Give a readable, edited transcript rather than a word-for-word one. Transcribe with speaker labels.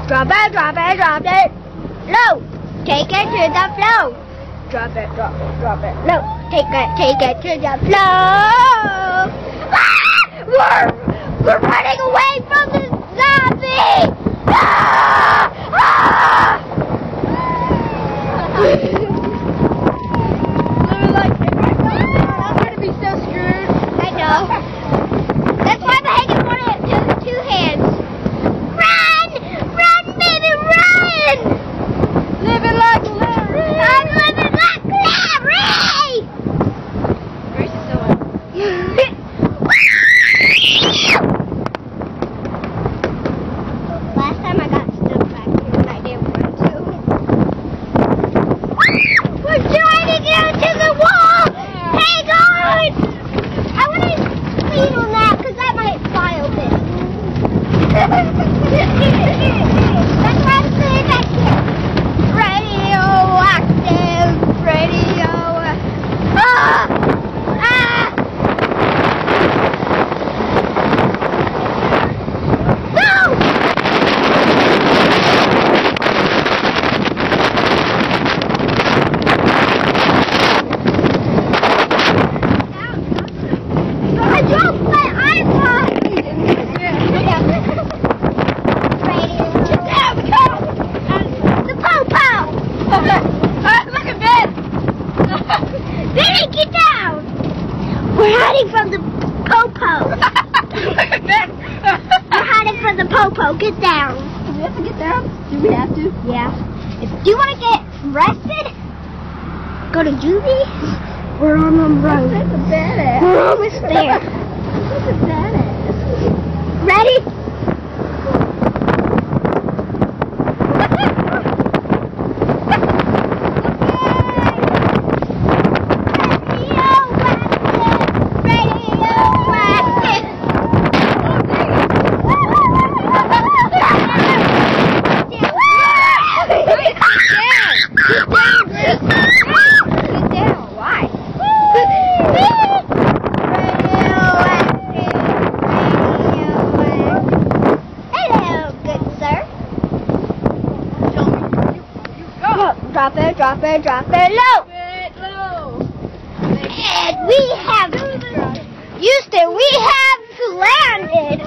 Speaker 1: Drop it, drop it, drop it. Low. Take it to the floor. Drop it, drop it, drop it. Low. Take it to the floor. Ah! We're running away from the zombie. Ah! Ah! I'm gonna be so screwed. I know. That's why I'm hanging one of the two hands. Run! Run, baby, run! Living like Larry! I'm living like Larry! Where's the someone? Last time I got stuck back here and I didn't want to. We're trying to get to the wall! Hang on! I want to lean on that because that might file it. That's why I'm sitting back here. Radioactive, radio. Ah! Ah! No! I dropped my iPod! The po-po! Look at Ben! Benny, get down! We're hiding from the po-po. Look at Ben! We're hiding from the po-po. Get down. Do we have to get down? Do we have to? Yeah. Do you want to get arrested? Go to juvie? We're on the road. That's a badass. We're almost there. That's a badass. Ready? Drop it, drop it, drop it low. And we have, Houston, we have landed.